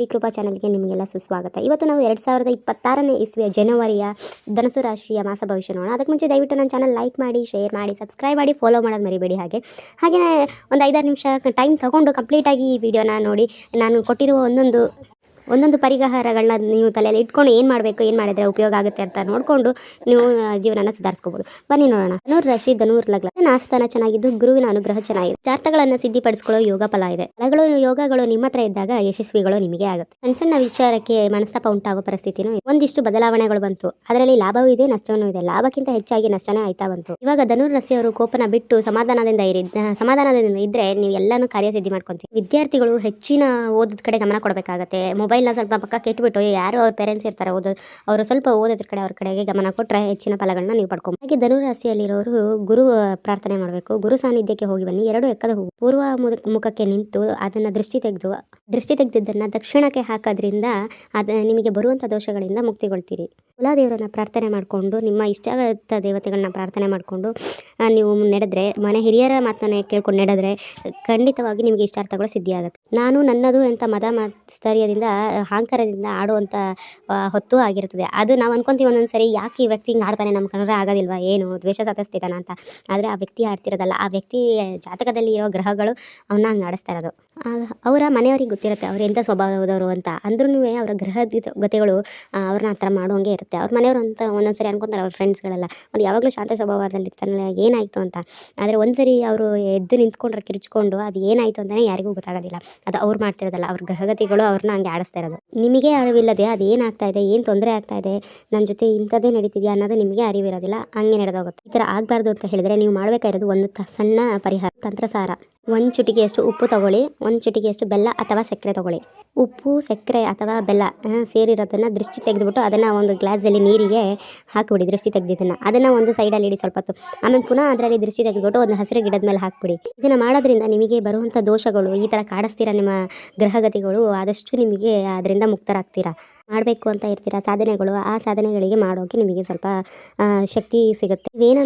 ವಿಕೃಪಾ ಚಾನಲ್ಗೆ ನಿಮಗೆಲ್ಲ ಸುಸ್ವಾಗತ. ಇವತ್ತು ನಾವು 2026ನೇ ಇಸ್ವಿಯ ಜನವರಿಯ ಧನುಸು ರಾಶಿಯ ಮಾಸ ಭವಿಷ್ಯ ನೋಡೋಣ. ಅದಕ್ಕೆ ಮುಂಚೆ ದಯವಿಟ್ಟು ನನ್ನ ಚಾನಲ್ ಲೈಕ್ ಮಾಡಿ, ಶೇರ್ ಮಾಡಿ, ಸಬ್ಸ್ಕ್ರೈಬ್ ಮಾಡಿ, ಫಾಲೋ ಮಾಡೋದು ಮರಿಬೇಡಿ. ಹಾಗೆ ಒಂದು 5-6 ನಿಮಿಷ ಟೈಮ್ ತೊಗೊಂಡು ಕಂಪ್ಲೀಟಾಗಿ ಈ ವಿಡಿಯೋನ ನೋಡಿ. ನಾನು ಕೊಟ್ಟಿರುವ ಒಂದೊಂದು ಪರಿಹಾರಗಳನ್ನ ನೀವು ತಲೆಯಲ್ಲಿ ಇಟ್ಕೊಂಡು ಏನು ಮಾಡಬೇಕು, ಏನು ಮಾಡಿದರೆ ಉಪಯೋಗ ಆಗುತ್ತೆ ಅಂತ ನೋಡಿಕೊಂಡು ನೀವು ಜೀವನನ ಸುಧಾರಿಸ್ಕೋಬೋದು. ಬನ್ನಿ ನೋಡೋಣ. ಧನುರ್ ರಾಶಿ, ಧನುರ್ ಲಗ್ನ, ಆಸ್ಥಾನ ಚೆನ್ನಾಗಿದ್ದು ಗುರುವಿನ ಅನುಗ್ರಹ ಚೆನ್ನಾಗಿದೆ. ಜಾತಕಗಳನ್ನು ಸಿದ್ಧಿಪಡಿಸ್ಕೊಳ್ಳೋ ಯೋಗ ಫಲ ಇದೆ. ಫಲಗಳು ಯೋಗಗಳು ನಿಮ್ಮ ಹತ್ರ ಇದ್ದಾಗ ಯಶಸ್ವಿಗಳು ನಿಮಗೆ ಆಗುತ್ತೆ. ಸಣ್ಣ ಸಣ್ಣ ವಿಚಾರಕ್ಕೆ ಮನಸ್ತಾಪ ಉಂಟಾಗೋ ಪರಿಸ್ಥಿತಿನೂ ಇದೆ. ಒಂದಿಷ್ಟು ಬದಲಾವಣೆಗಳು ಬಂತು, ಅದರಲ್ಲಿ ಲಾಭವೂ ಇದೆ, ನಷ್ಟವೂ ಇದೆ. ಲಾಭಕ್ಕಿಂತ ಹೆಚ್ಚಾಗಿ ನಷ್ಟನೇ ಆಯ್ತಾ ಬಂತು. ಇವಾಗ ಧನುರ್ ರಾಶಿಯವರು ಕೋಪನ ಬಿಟ್ಟು ಸಮಾಧಾನದಿಂದ ಇದ್ರೆ ನೀವು ಎಲ್ಲಾನು ಕಾರ್ಯಸಿದ್ಧಿ ಮಾಡ್ಕೊಂತೀವಿ. ವಿದ್ಯಾರ್ಥಿಗಳು ಹೆಚ್ಚಿನ ಓದೋದ್ ಕಡೆ ಗಮನ ಕೊಡಬೇಕಾಗತ್ತೆ. ಮೊಬೈಲ್ನ ಸ್ವಲ್ಪ ಪಕ್ಕ ಕೆಟ್ಟುಬಿಟ್ಟು ಯಾರು ಅವ್ರ ಪೇರೆಂಟ್ಸ್ ಇರ್ತಾರೆ ಅವರು ಸ್ವಲ್ಪ ಓದೋದ್ರ ಕಡೆ ಅವ್ರ ಕಡೆಗೆ ಗಮನ ಕೊಟ್ಟರೆ ಹೆಚ್ಚಿನ ಫಲಗಳನ್ನ ನೀವು ಪಡ್ಕೊಂಡು. ಹಾಗೆ ಧನುರಾಶಿಯಲ್ಲಿರೋರು ಗುರು ಪ್ರಾರ್ಥನೆ ಮಾಡಬೇಕು. ಗುರು ಸಾನ್ನಿಧ್ಯಕ್ಕೆ ಹೋಗಿ ಬನ್ನಿ. 2 ಎಕ್ಕದ ಹೂವು ಪೂರ್ವ ಮುಖಕ್ಕೆ ನಿಂತು ಅದನ್ನ ದೃಷ್ಟಿ ತೆಗೆದಿದ್ದನ್ನ ದಕ್ಷಿಣಕ್ಕೆ ಹಾಕೋದ್ರಿಂದ ನಿಮಗೆ ಬರುವಂಥ ದೋಷಗಳಿಂದ ಮುಕ್ತಿಗೊಳ್ತೀರಿ. ಕುಲದೇವರನ್ನ ಪ್ರಾರ್ಥನೆ ಮಾಡಿಕೊಂಡು, ನಿಮ್ಮ ಇಷ್ಟದ ದೇವತೆಗಳನ್ನ ಪ್ರಾರ್ಥನೆ ಮಾಡಿಕೊಂಡು ನೀವು ನಡೆದ್ರೆ, ಮನೆ ಹಿರಿಯರ ಮಾತನ್ನ ಕೇಳ್ಕೊಂಡು ನಡೆದ್ರೆ ಖಂಡಿತವಾಗಿ ನಿಮಗೆ ಇಷ್ಟಾರ್ಥಗಳು ಸಿದ್ಧಿಯಾಗುತ್ತೆ. ನಾನು ನನ್ನದು ಅಂತ ಮದ ಮಾತ್ಸರ್ಯದಿಂದ, ಅಹಂಕಾರದಿಂದ ಆಡುವಂಥ ಹೊತ್ತು ಆಗಿರ್ತದೆ. ಅದು ನಾವು ಅನ್ಕೊಂತೀವಿ ಒಂದೊಂದ್ಸರಿ, ಯಾಕೆ ಈ ವ್ಯಕ್ತಿ ಹಿಂಗೆ ಆಡ್ತಾನೆ, ನಮ್ಮ ಕನ್ನಡ ಆಗೋದಿಲ್ವಾ, ಏನು ದ್ವೇಷ ಸಾಧಿಸ್ತಿದ್ದಾನ ಅಂತ. ಆದರೆ ಆ ವ್ಯಕ್ತಿ ಆಡ್ತಿರೋದಲ್ಲ, ಆ ವ್ಯಕ್ತಿ ಜಾತಕದಲ್ಲಿ ಇರೋ ಗ್ರಹಗಳು ಅವನ್ನ ಹಂಗೆ ಆಡಿಸ್ತಾ ಇರೋದು. ಅವರ ಮನೆಯವ್ರಿಗೆ ಗೊತ್ತಿರುತ್ತೆ ಅವ್ರು ಎಂಥ ಸ್ವಭಾವದವರು ಅಂತ. ಅಂದ್ರೂ ಅವರ ಗತಿಗಳು ಅವ್ರನ್ನ ಆ ಥರ ಮಾಡುವಂಗೆ ಇರುತ್ತೆ. ಅವ್ರ ಮನೆಯವರು ಅಂತ ಒಂದೊಂದ್ಸರಿ ಅನ್ಕೊಂತಾರೆ, ಅವ್ರ ಫ್ರೆಂಡ್ಸ್ಗಳೆಲ್ಲ ಒಂದು ಯಾವಾಗಲೂ ಶಾಂತ ಸ್ವಭಾವದಲ್ಲಿ ಇರ್ತಾನಲ್ಲ, ಏನಾಯಿತು ಅಂತ. ಆದರೆ ಒಂದ್ಸರಿ ಅವರು ಎದ್ದು ನಿಂತ್ಕೊಂಡ್ರೆ ಕಿರ್ಚ್ಕೊಂಡು ಅದು ಏನಾಯಿತು ಅಂತಲೇ ಯಾರಿಗೂ ಗೊತ್ತಾಗೋದಿಲ್ಲ. ಅದು ಅವ್ರು ಮಾಡ್ತಿರೋದಲ್ಲ, ಅವ್ರ ಗ್ರಹಗತಿಗಳು ಅವ್ರನ್ನ ಹಂಗೆ ಆಡಿಸ್ತಾ ಇರೋದು. ನಿಮಗೆ ಅರಿವಿಲ್ಲದೆ ಅದು ಏನಾಗ್ತಾ ಇದೆ, ಏನು ತೊಂದರೆ ಆಗ್ತಾ ಇದೆ, ನನ್ನ ಜೊತೆ ಇಂಥದ್ದೇ ನಡೀತಿದೆಯಾ ಅನ್ನೋದು ನಿಮಗೆ ಅರಿವಿರೋದಿಲ್ಲ, ಹಂಗೆ ನಡೆದೋಗುತ್ತೆ. ಈ ಥರ ಆಗಬಾರ್ದು ಅಂತ ಹೇಳಿದ್ರೆ ನೀವು ಮಾಡಬೇಕಾಗಿರೋದು ಒಂದು ಸಣ್ಣ ಪರಿಹಾರ, ತಂತ್ರಸಾರ. 1 ಚಿಟಿಕೆಯಷ್ಟು ಉಪ್ಪು ತಗೊಳ್ಳಿ, 1 ಚಿಟಿಕೆಯಷ್ಟು ಬೆಲ್ಲ ಅಥವಾ ಸಕ್ಕರೆ ತಗೊಳ್ಳಿ. ಉಪ್ಪು, ಸಕ್ಕರೆ ಅಥವಾ ಬೆಲ್ಲ ಸೇರಿರೋದನ್ನು ದೃಷ್ಟಿ ತೆಗೆದುಬಿಟ್ಟು ಅದನ್ನು ಒಂದು ಗ್ಲಾಸಲ್ಲಿ ನೀರಿಗೆ ಹಾಕಿಬಿಡಿ. ದೃಷ್ಟಿ ತೆಗೆದಿದ್ದನ್ನು ಅದನ್ನು ಒಂದು ಸೈಡಲ್ಲಿ ಇಡಿ ಸ್ವಲ್ಪ ಹೊತ್ತು. ಆಮೇಲೆ ಪುನಃ ಅದರಲ್ಲಿ ದೃಷ್ಟಿ ತೆಗೆದುಬಿಟ್ಟು ಒಂದು ಹಸಿರು ಗಿಡದ ಮೇಲೆ ಹಾಕಿಬಿಡಿ. ಇದನ್ನು ಮಾಡೋದ್ರಿಂದ ನಿಮಗೆ ಬರುವಂಥ ದೋಷಗಳು, ಈ ಥರ ಕಾಡಿಸ್ತೀರ ನಿಮ್ಮ ಗ್ರಹಗತಿಗಳು, ಆದಷ್ಟು ನಿಮಗೆ ಅದರಿಂದ ಮುಕ್ತರಾಗ್ತೀರಾ. ಮಾಡಬೇಕು ಅಂತ ಇರ್ತೀರ ಸಾಧನೆಗಳು, ಆ ಸಾಧನೆಗಳಿಗೆ ಮಾಡೋಕ್ಕೆ ನಿಮಗೆ ಸ್ವಲ್ಪ ಶಕ್ತಿ ಸಿಗುತ್ತೆ. ನೀವೇನು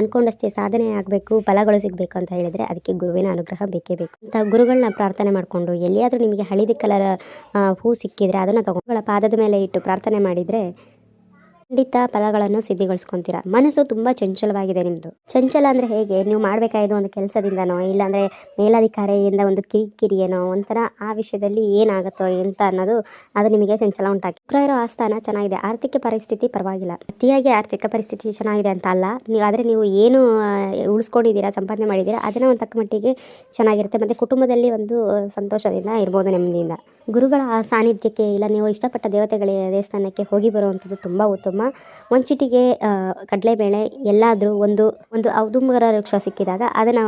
ಅಂದ್ಕೊಂಡಷ್ಟೇ ಸಾಧನೆ ಆಗಬೇಕು, ಫಲಗಳು ಸಿಗಬೇಕು ಅಂತ ಹೇಳಿದರೆ ಅದಕ್ಕೆ ಗುರುವಿನ ಅನುಗ್ರಹ ಬೇಕೇ ಬೇಕು. ಅಂತ ಗುರುಗಳನ್ನ ಪ್ರಾರ್ಥನೆ ಮಾಡಿಕೊಂಡು, ಎಲ್ಲಿಯಾದರೂ ನಿಮಗೆ ಹಳದಿ ಕಲರ್ ಹೂ ಸಿಕ್ಕಿದ್ರೆ ಅದನ್ನು ತಗೊಂಡು ಪಾದದ ಮೇಲೆ ಇಟ್ಟು ಪ್ರಾರ್ಥನೆ ಮಾಡಿದರೆ ಖಂಡಿತ ಫಲಗಳನ್ನು ಸಿದ್ಧಿಗೊಳಿಸ್ಕೊತೀರಾ. ಮನಸ್ಸು ತುಂಬ ಚಂಚಲವಾಗಿದೆ ನಿಮ್ಮದು. ಚಂಚಲ ಅಂದರೆ ಹೇಗೆ, ನೀವು ಮಾಡಬೇಕಾಗಿದ್ದು ಒಂದು ಕೆಲಸದಿಂದನೋ, ಇಲ್ಲಾಂದರೆ ಮೇಲಧಿಕಾರಿಯಿಂದ ಒಂದು ಕಿರಿಕಿರಿಯೇನೋ ಒಂಥರ ಆ ವಿಷಯದಲ್ಲಿ ಏನಾಗುತ್ತೋ ಅಂತ ಅನ್ನೋದು ಅದು ನಿಮಗೆ ಚಂಚಲ ಉಂಟಾಗಿ. ಶುಕ್ರ ಇರೋ ಆಸ್ಥಾನ ಚೆನ್ನಾಗಿದೆ, ಆರ್ಥಿಕ ಪರಿಸ್ಥಿತಿ ಪರವಾಗಿಲ್ಲ. ಅತಿಯಾಗಿ ಆರ್ಥಿಕ ಪರಿಸ್ಥಿತಿ ಚೆನ್ನಾಗಿದೆ ಅಂತ ಅಲ್ಲ, ಆದರೆ ನೀವು ಏನು ಉಳಿಸ್ಕೊಂಡಿದ್ದೀರಾ, ಸಂಪಾದನೆ ಮಾಡಿದ್ದೀರಾ ಅದನ್ನು ಒಂದು ತಕ್ಕ ಮಟ್ಟಿಗೆ ಚೆನ್ನಾಗಿರುತ್ತೆ. ಮತ್ತು ಕುಟುಂಬದಲ್ಲಿ ಒಂದು ಸಂತೋಷದಿಂದ ಇರ್ಬೋದು, ನೆಮ್ಮದಿಯಿಂದ. ಗುರುಗಳ ಸಾನ್ನಿಧ್ಯಕ್ಕೆ ಇಲ್ಲ ನೀವು ಇಷ್ಟಪಟ್ಟ ದೇವತೆಗಳ ದೇವಸ್ಥಾನಕ್ಕೆ ಹೋಗಿ ಬರುವಂಥದ್ದು ತುಂಬ ಉತ್ತಮ. 1 ಚಿಟಿಕೆ ಕಡಲೆಬೇಳೆ, ಎಲ್ಲಾದರೂ ಒಂದು ಔದುಂಬರ ವೃಕ್ಷ ಸಿಕ್ಕಿದಾಗ ಅದನ್ನು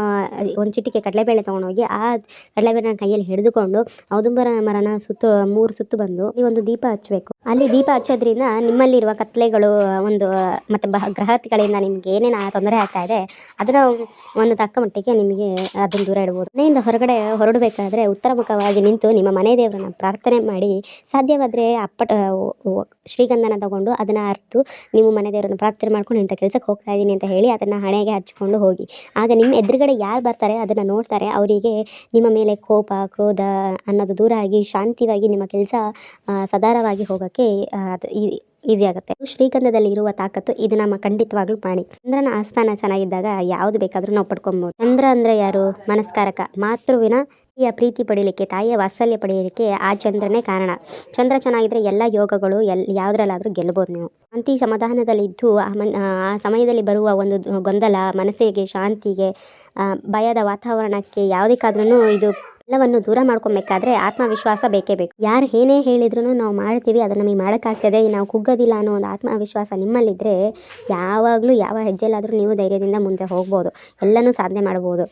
1 ಚಿಟಿಕೆ ಕಡಲೆಬೇಳೆ ತೊಗೊಂಡೋಗಿ ಆ ಕಡಲೆಬೇಳೆನ ಕೈಯಲ್ಲಿ ಹಿಡಿದುಕೊಂಡು ಔದುಂಬರ ಮರನ 3 ಸುತ್ತು ಬಂದು ಈ ಒಂದು ದೀಪ ಹಚ್ಚಬೇಕು. ಅಲ್ಲಿ ದೀಪ ಹಚ್ಚೋದ್ರಿಂದ ನಿಮ್ಮಲ್ಲಿರುವ ಕತ್ಲೆಗಳು ಮತ್ತು ಗ್ರಹಗಳಿಂದ ನಿಮ್ಗೆ ಏನೇನು ತೊಂದರೆ ಆಗ್ತಾ ಇದೆ ಅದನ್ನು ಒಂದು ತಕ್ಕ ಮಟ್ಟಿಗೆ ನಿಮಗೆ ಅದನ್ನು ದೂರ ಇಡ್ಬೋದು. ಮನೆಯಿಂದ ಹೊರಡಬೇಕಾದ್ರೆ ಉತ್ತರ ಮುಖವಾಗಿ ನಿಂತು ನಿಮ್ಮ ಮನೆ ದೇವರನ್ನ ಪ್ರಾರ್ಥನೆ ಮಾಡಿ, ಸಾಧ್ಯವಾದರೆ ಶ್ರೀಗಂಧನ ತಗೊಂಡು ಅದನ್ನು ಅರ್ತು ನೀವು ಮನೆ ದೇವರನ್ನು ಪ್ರಾರ್ಥನೆ ಮಾಡ್ಕೊಂಡು ಇಂಥ ಕೆಲಸಕ್ಕೆ ಹೋಗ್ತಾ ಇದ್ದೀನಿ ಅಂತ ಹೇಳಿ ಅದನ್ನು ಹಣೆಗೆ ಹಚ್ಕೊಂಡು ಹೋಗಿ. ಆಗ ನಿಮ್ಮ ಎದುರುಗಡೆ ಯಾರು ಬರ್ತಾರೆ ಅದನ್ನು ನೋಡ್ತಾರೆ, ಅವರಿಗೆ ನಿಮ್ಮ ಮೇಲೆ ಕೋಪ, ಕ್ರೋಧ ಅನ್ನೋದು ದೂರ ಆಗಿ ಶಾಂತಿಯಾಗಿ ನಿಮ್ಮ ಕೆಲಸ ಸದಾರವಾಗಿ ಹೋಗೋಕ್ಕೆ ಅದು ಈಸಿ ಆಗುತ್ತೆ. ಶ್ರೀಗಂಧದಲ್ಲಿ ಇರುವ ತಾಕತ್ತು ಇದು ನಮ್ಮ ಖಂಡಿತವಾಗ್ಲೂ ಮಾಡಿ. ಚಂದ್ರನ ಆಸ್ಥಾನ ಚೆನ್ನಾಗಿದ್ದಾಗ ಯಾವುದು ಬೇಕಾದರೂ ನಾವು ಪಡ್ಕೊಬೋದು. ಚಂದ್ರ ಅಂದರೆ ಯಾರು? ಮನಸ್ಕಾರಕ. ಮಾತೃವಿನ ಪ್ರೀತಿ ಪಡೀಲಿಕ್ಕೆ, ತಾಯಿಯ ವಾತ್ಸಲ್ಯ ಪಡೆಯಲಿಕ್ಕೆ ಆ ಚಂದ್ರನೇ ಕಾರಣ. ಚಂದ್ರ ಚೆನ್ನಾಗಿದ್ರೆ ಎಲ್ಲ ಯೋಗಗಳು ಯಾವುದ್ರಲ್ಲಾದರೂ ಗೆಲ್ಬೋದು ನೀವು. ಶಾಂತಿ ಸಮಾಧಾನದಲ್ಲಿದ್ದು ಆ ಸಮಯದಲ್ಲಿ ಬರುವ ಒಂದು ಗೊಂದಲ, ಮನಸ್ಸಿಗೆ ಶಾಂತಿಗೆ, ಭಯದ ವಾತಾವರಣಕ್ಕೆ ಯಾವುದಕ್ಕಾದ್ರೂ ಇದು ಎಲ್ಲವನ್ನು ದೂರ ಮಾಡ್ಕೊಬೇಕಾದ್ರೆ ಆತ್ಮವಿಶ್ವಾಸ ಬೇಕೇ ಬೇಕು. ಯಾರು ಏನೇ ಹೇಳಿದ್ರು ನಾವು ಮಾಡ್ತೀವಿ, ಅದು ನಮಗೆ ಮಾಡೋಕ್ಕಾಗ್ತದೆ, ನಾವು ಕುಗ್ಗೋದಿಲ್ಲ ಅನ್ನೋ ಒಂದು ಆತ್ಮವಿಶ್ವಾಸ ನಿಮ್ಮಲ್ಲಿದ್ದರೆ ಯಾವಾಗಲೂ ಯಾವ ಹೆಜ್ಜೆಲಾದರೂ ನೀವು ಧೈರ್ಯದಿಂದ ಮುಂದೆ ಹೋಗ್ಬೋದು, ಎಲ್ಲನೂ ಸಾಧನೆ ಮಾಡ್ಬೋದು.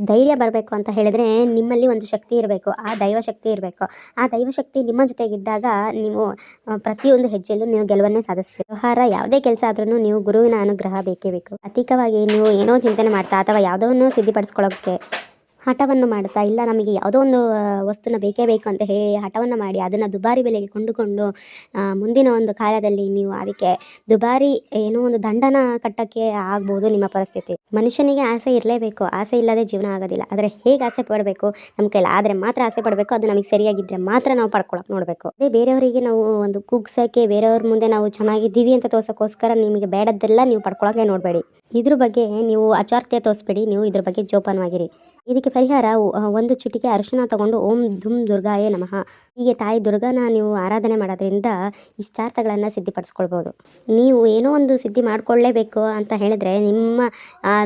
ಧೈರ್ಯ ಬರಬೇಕು ಅಂತ ಹೇಳಿದ್ರೆ ನಿಮ್ಮಲ್ಲಿ ಒಂದು ಶಕ್ತಿ ಇರಬೇಕು, ಆ ದೈವಶಕ್ತಿ ಇರಬೇಕು. ಆ ದೈವಶಕ್ತಿ ನಿಮ್ಮ ಜೊತೆಗಿದ್ದಾಗ ನೀವು ಪ್ರತಿಯೊಂದು ಹೆಜ್ಜೆಯಲ್ಲೂ ನೀವು ಗೆಲುವನ್ನೇ ಸಾಧಿಸ್ತೀರಿ. ವ್ಯವಹಾರ ಯಾವುದೇ ಕೆಲಸ ಆದ್ರೂ ನೀವು ಗುರುವಿನ ಅನುಗ್ರಹ ಬೇಕೇ ಬೇಕು. ಅಧಿಕವಾಗಿ ನೀವು ಏನೋ ಚಿಂತನೆ ಮಾಡ್ತಾ ಅಥವಾ ಯಾವುದನ್ನು ಸಿದ್ಧಿಪಡಿಸ್ಕೊಳ್ಳೋಕ್ಕೆ ಹಠವನ್ನು ಮಾಡ್ತಾ ಇಲ್ಲ ನಮಗೆ ಯಾವುದೋ ಒಂದು ವಸ್ತುನ ಬೇಕೇ ಬೇಕು ಅಂತ ಹೇಳಿ ಹಠವನ್ನು ಮಾಡಿ ಅದನ್ನು ದುಬಾರಿ ಬೆಲೆಗೆ ಕೊಂಡುಕೊಂಡು ಮುಂದಿನ ಒಂದು ಕಾಲದಲ್ಲಿ ನೀವು ಅದಕ್ಕೆ ದುಬಾರಿ ಏನೋ ಒಂದು ದಂಡನ ಕಟ್ಟೋಕ್ಕೆ ಆಗ್ಬೋದು ನಿಮ್ಮ ಪರಿಸ್ಥಿತಿ. ಮನುಷ್ಯನಿಗೆ ಆಸೆ ಇರಲೇಬೇಕು, ಆಸೆ ಇಲ್ಲದೆ ಜೀವನ ಆಗೋದಿಲ್ಲ. ಆದರೆ ಹೇಗೆ ಆಸೆ ಪಡಬೇಕು, ನಮ್ಮ ಕೈಲಿ ಆದರೆ ಮಾತ್ರ ಆಸೆ ಪಡಬೇಕು, ಅದು ನಮಗೆ ಸರಿಯಾಗಿದ್ದರೆ ಮಾತ್ರ ನಾವು ಪಡ್ಕೊಳಕ್ಕೆ ನೋಡಬೇಕು. ಅದೇ ಬೇರೆಯವರಿಗೆ ನಾವು ಒಂದು ಕುಗ್ಸೋಕ್ಕೆ, ಬೇರೆಯವ್ರ ಮುಂದೆ ನಾವು ಚೆನ್ನಾಗಿದ್ದೀವಿ ಅಂತ ತೋರ್ಸೋಕ್ಕೋಸ್ಕರ ನಿಮಗೆ ಬೇಡದ್ದೆಲ್ಲ ನೀವು ಪಡ್ಕೊಳಕ್ಕೆ ನೋಡಬೇಡಿ. ಇದ್ರ ಬಗ್ಗೆ ನೀವು ಅಚಾರ್ಯ ತೋರಿಸ್ಬೇಡಿ, ನೀವು ಇದ್ರ ಬಗ್ಗೆ ಜೋಪಾನವಾಗಿರಿ. ಇದಕ್ಕೆ ಪರಿಹಾರ ಒಂದು ಚುಟಿಕೆ ಅರಿಶಿನ ತಗೊಂಡು ಓಂ ಧುಂ ದುರ್ಗಾಯೇ ನಮಃ ಹೀಗೆ ತಾಯಿ ದುರ್ಗಾನ ನೀವು ಆರಾಧನೆ ಮಾಡೋದ್ರಿಂದ ಇಷ್ಟಾರ್ಥಗಳನ್ನು ಸಿದ್ಧಿಪಡಿಸ್ಕೊಳ್ಬೋದು. ನೀವು ಏನೋ ಒಂದು ಸಿದ್ಧಿ ಮಾಡ್ಕೊಳ್ಳೇಬೇಕು ಅಂತ ಹೇಳಿದ್ರೆ ನಿಮ್ಮ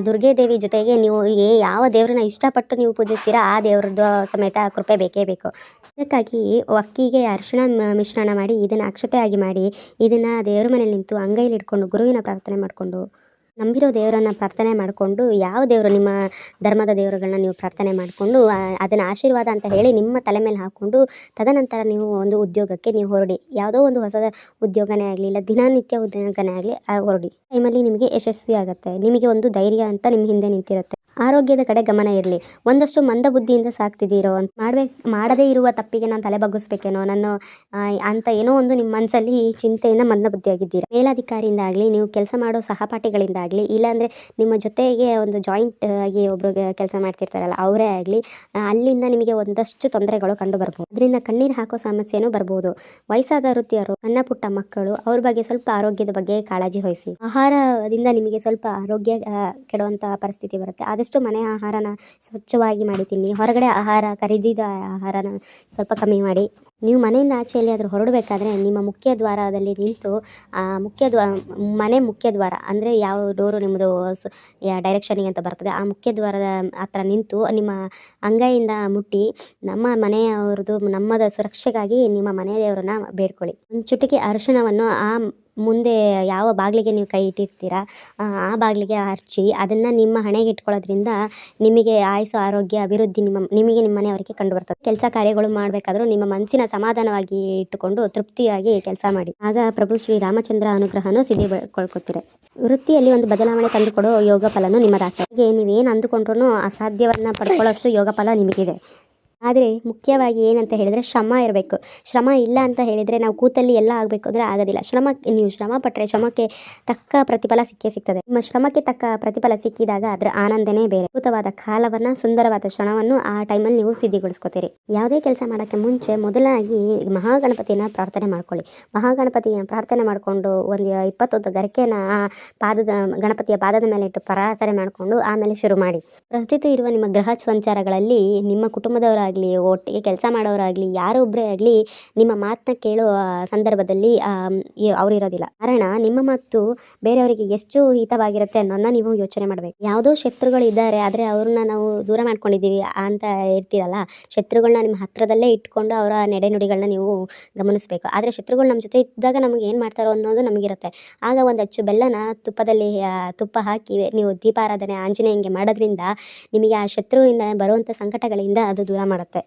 ದುರ್ಗೆ ದೇವಿ ಜೊತೆಗೆ ನೀವು ಯಾವ ದೇವ್ರನ್ನ ಇಷ್ಟಪಟ್ಟು ನೀವು ಪೂಜಿಸ್ತೀರಾ ಆ ದೇವ್ರದ್ದು ಸಮೇತ ಕೃಪೆ ಬೇಕೇ ಬೇಕು. ಅದಕ್ಕಾಗಿ ಅಕ್ಕಿಗೆ ಅರಿಶಿಣ ಮಿಶ್ರಣ ಮಾಡಿ ಇದನ್ನು ಅಕ್ಷತೆ ಆಗಿ ಮಾಡಿ ಇದನ್ನು ದೇವ್ರ ಮನೇಲಿ ನಿಂತು ಅಂಗೈಲಿ ಇಟ್ಕೊಂಡು ಗುರುವಿನ ಪ್ರಾರ್ಥನೆ ಮಾಡಿಕೊಂಡು ನಂಬಿರೋ ದೇವರನ್ನು ಪ್ರಾರ್ಥನೆ ಮಾಡಿಕೊಂಡು ಯಾವ ದೇವರು ನಿಮ್ಮ ಧರ್ಮದ ದೇವರುಗಳನ್ನ ನೀವು ಪ್ರಾರ್ಥನೆ ಮಾಡಿಕೊಂಡು ಅದನ್ನು ಆಶೀರ್ವಾದ ಅಂತ ಹೇಳಿ ನಿಮ್ಮ ತಲೆ ಮೇಲೆ ಹಾಕ್ಕೊಂಡು ತದನಂತರ ನೀವು ಒಂದು ಉದ್ಯೋಗಕ್ಕೆ ನೀವು ಹೊರಡಿ. ಯಾವುದೋ ಒಂದು ಹೊಸ ಉದ್ಯೋಗನೇ ಆಗಲಿ ಇಲ್ಲ ದಿನನಿತ್ಯ ಉದ್ಯೋಗನೇ ಆಗಲಿ ಹೊರಡಿ. ಟೈಮಲ್ಲಿ ನಿಮಗೆ ಯಶಸ್ವಿ ಆಗುತ್ತೆ. ನಿಮಗೆ ಒಂದು ಧೈರ್ಯ ಅಂತ ನಿಮ್ಮ ಹಿಂದೆ ನಿಂತಿರುತ್ತೆ. ಆರೋಗ್ಯದ ಕಡೆ ಗಮನ ಇರಲಿ. ಒಂದಷ್ಟು ಮಂದ ಬುದ್ಧಿಯಿಂದ ಸಾಕ್ತಿದ್ದೀರೋ ಅಂತ ಮಾಡದೇ ಇರುವ ತಪ್ಪಿಗೆ ನಾನು ತಲೆ ಬಗ್ಗಿಸ್ಬೇಕೇನೋ ನಾನು ಅಂತ ಏನೋ ಒಂದು ನಿಮ್ಮ ಮನಸ್ಸಲ್ಲಿ ಚಿಂತೆಯಿಂದ ಮಂದ ಬುದ್ಧಿಯಾಗಿದ್ದೀರಾ. ಮೇಲಾಧಿಕಾರಿಯಿಂದ ಆಗಲಿ ನೀವು ಕೆಲಸ ಮಾಡೋ ಸಹಪಾಠಿಗಳಿಂದ ಆಗಲಿ ಇಲ್ಲಾಂದರೆ ನಿಮ್ಮ ಜೊತೆಗೆ ಒಂದು ಜಾಯಿಂಟ್ ಆಗಿ ಒಬ್ರಿಗೆ ಕೆಲಸ ಮಾಡ್ತಿರ್ತಾರಲ್ಲ ಅವರೇ ಆಗಲಿ ಅಲ್ಲಿಂದ ನಿಮಗೆ ಒಂದಷ್ಟು ತೊಂದರೆಗಳು ಕಂಡು ಬರ್ಬೋದು. ಅದರಿಂದ ಕಣ್ಣೀರು ಹಾಕೋ ಸಮಸ್ಯೆನೂ ಬರ್ಬೋದು. ವಯಸ್ಸಾದ ವೃತ್ತಿಯರು, ಸಣ್ಣ ಪುಟ್ಟ ಮಕ್ಕಳು ಅವ್ರ ಬಗ್ಗೆ ಸ್ವಲ್ಪ ಆರೋಗ್ಯದ ಬಗ್ಗೆ ಕಾಳಜಿ ವಹಿಸಿ. ಆಹಾರದಿಂದ ನಿಮಗೆ ಸ್ವಲ್ಪ ಆರೋಗ್ಯ ಕೆಡುವಂಥ ಪರಿಸ್ಥಿತಿ ಬರುತ್ತೆ. ಆದಷ್ಟು ಮನೆ ಆಹಾರನ ಸ್ವಚ್ಛವಾಗಿ ಮಾಡಿ ತಿನ್ನಿ. ಹೊರಗಡೆ ಆಹಾರ ಖರೀದಿದ ಆಹಾರನ ಸ್ವಲ್ಪ ಕಮ್ಮಿ ಮಾಡಿ. ನೀವು ಮನೆಯಿಂದ ಆಚೆ ಎಲ್ಲಿಯಾದರೂ ಹೊರಡಬೇಕಾದ್ರೆ ನಿಮ್ಮ ಮುಖ್ಯ ದ್ವಾರದಲ್ಲಿ ನಿಂತು ಮನೆ ಮುಖ್ಯ ದ್ವಾರ ಅಂದರೆ ಯಾವ ಡೋರು ನಿಮ್ಮದು ಡೈರೆಕ್ಷನಿಗೆ ಅಂತ ಬರ್ತದೆ ಆ ಮುಖ್ಯ ದ್ವಾರದ ಹತ್ರ ನಿಂತು ನಿಮ್ಮ ಅಂಗೈಯಿಂದ ಮುಟ್ಟಿ ನಮ್ಮ ಮನೆಯವ್ರದ್ದು ನಮ್ಮದ ಸುರಕ್ಷೆಗಾಗಿ ನಿಮ್ಮ ಮನೆಯವ್ರನ್ನ ಬೇಡ್ಕೊಳ್ಳಿ. ಒಂದು ಚುಟಿಕೆ ಅರಿಶಿಣವನ್ನು ಮುಂದೆ ಯಾವ ಬಾಗಿಲಿಗೆ ನೀವು ಕೈ ಇಟ್ಟಿರ್ತೀರಾ ಆ ಬಾಗಿಲಿಗೆ ಹಚ್ಚಿ ಅದನ್ನು ನಿಮ್ಮ ಹಣೆಗೆ ಇಟ್ಕೊಳ್ಳೋದ್ರಿಂದ ನಿಮಗೆ ಆಯುಸ್ಸು ಆರೋಗ್ಯ ಅಭಿವೃದ್ಧಿ ನಿಮಗೆ ನಿಮ್ಮ ಮನೆಯವರಿಗೆ ಕಂಡು ಬರ್ತದೆ. ಕೆಲಸ ಕಾರ್ಯಗಳು ಮಾಡಬೇಕಾದ್ರೂ ನಿಮ್ಮ ಮನಸ್ಸಿನ ಸಮಾಧಾನವಾಗಿ ಇಟ್ಟುಕೊಂಡು ತೃಪ್ತಿಯಾಗಿ ಕೆಲಸ ಮಾಡಿ. ಆಗ ಪ್ರಭು ಶ್ರೀ ರಾಮಚಂದ್ರ ಅನುಗ್ರಹನೂ ಸಿದ್ಧಿಗೊಳ್ಕೊತೀರಿ. ವೃತ್ತಿಯಲ್ಲಿ ಒಂದು ಬದಲಾವಣೆ ತಂದುಕೊಡೋ ಯೋಗ ಫಲನೂ ನಿಮ್ಮದಾಗ್ತದೆ. ಹಾಗೆ ನೀವೇನು ಅಂದುಕೊಂಡ್ರೂ ಅಸಾಧ್ಯವನ್ನು ಪಡ್ಕೊಳ್ಳೋಷ್ಟು ಯೋಗ ಫಲ ನಿಮಗಿದೆ. ಆದರೆ ಮುಖ್ಯವಾಗಿ ಏನಂತ ಹೇಳಿದರೆ ಶ್ರಮ ಇರಬೇಕು. ಶ್ರಮ ಇಲ್ಲ ಅಂತ ಹೇಳಿದರೆ ನಾವು ಕೂತಲ್ಲಿ ಎಲ್ಲ ಆಗಬೇಕು ಅಂದರೆ ಆಗೋದಿಲ್ಲ. ನೀವು ಶ್ರಮ ಪಟ್ಟರೆ ಶ್ರಮಕ್ಕೆ ತಕ್ಕ ಪ್ರತಿಫಲ ಸಿಗ್ತದೆ. ನಿಮ್ಮ ಶ್ರಮಕ್ಕೆ ತಕ್ಕ ಪ್ರತಿಫಲ ಸಿಕ್ಕಿದಾಗ ಅದರ ಆನಂದನೇ ಬೇರೆ. ಅದ್ಭುತವಾದ ಕಾಲವನ್ನು ಸುಂದರವಾದ ಕ್ಷಣವನ್ನು ಆ ಟೈಮಲ್ಲಿ ನೀವು ಸಿದ್ಧಿಗೊಳಿಸ್ಕೋತೀರಿ. ಯಾವುದೇ ಕೆಲಸ ಮಾಡೋಕ್ಕೆ ಮುಂಚೆ ಮೊದಲಾಗಿ ಮಹಾಗಣಪತಿಯನ್ನು ಪ್ರಾರ್ಥನೆ ಮಾಡ್ಕೊಳ್ಳಿ. ಮಹಾಗಣಪತಿಯ ಪ್ರಾರ್ಥನೆ ಮಾಡಿಕೊಂಡು ಒಂದು 21 ಗರಿಕೆನ ಗಣಪತಿಯ ಪಾದದ ಮೇಲೆ ಇಟ್ಟು ಪ್ರಾರ್ಥನೆ ಮಾಡಿಕೊಂಡು ಆಮೇಲೆ ಶುರು ಮಾಡಿ. ಪ್ರಸ್ತುತ ಇರುವ ನಿಮ್ಮ ಗ್ರಹ ಸಂಚಾರಗಳಲ್ಲಿ ನಿಮ್ಮ ಕುಟುಂಬದವರಾಗಲಿ ಒಟ್ಟಿಗೆ ಕೆಲಸ ಮಾಡೋರಾಗಲಿ ಯಾರೊಬ್ಬರೇ ಆಗಲಿ ನಿಮ್ಮ ಮಾತನ್ನ ಕೇಳೋ ಸಂದರ್ಭದಲ್ಲಿ ಅವರಿರೋದಿಲ್ಲ. ಕಾರಣ ನಿಮ್ಮ ಮಾತು ಬೇರೆಯವರಿಗೆ ಎಷ್ಟು ಹಿತವಾಗಿರುತ್ತೆ ಅನ್ನೋದನ್ನ ನೀವು ಯೋಚನೆ ಮಾಡಬೇಕು. ಯಾವುದೋ ಶತ್ರುಗಳು ಇದ್ದಾರೆ ಆದರೆ ಅವ್ರನ್ನ ನಾವು ದೂರ ಮಾಡ್ಕೊಂಡಿದ್ದೀವಿ ಅಂತ ಇರ್ತೀರಲ್ಲ, ಶತ್ರುಗಳನ್ನ ನಿಮ್ಮ ಹತ್ರದಲ್ಲೇ ಇಟ್ಕೊಂಡು ಅವರ ನಡೆನುಡಿಗಳನ್ನ ನೀವು ಗಮನಿಸಬೇಕು. ಆದರೆ ಶತ್ರುಗಳು ನಮ್ಮ ಜೊತೆ ಇದ್ದಾಗ ನಮಗೆ ಏನು ಮಾಡ್ತಾರೋ ಅನ್ನೋದು ನಮಗಿರುತ್ತೆ. ಆಗ ಒಂದು ಅಚ್ಚು ಬೆಲ್ಲನ ತುಪ್ಪ ಹಾಕಿ ನೀವು ದೀಪಾರಾಧನೆ ಆಂಜನೇಯಂಗೆ ಮಾಡೋದ್ರಿಂದ ನಿಮಗೆ ಆ ಶತ್ರುವಿಂದ ಬರುವಂಥ ಸಂಕಟಗಳಿಂದ ಅದು ದೂರ ಮಾಡುತ್ತೆ.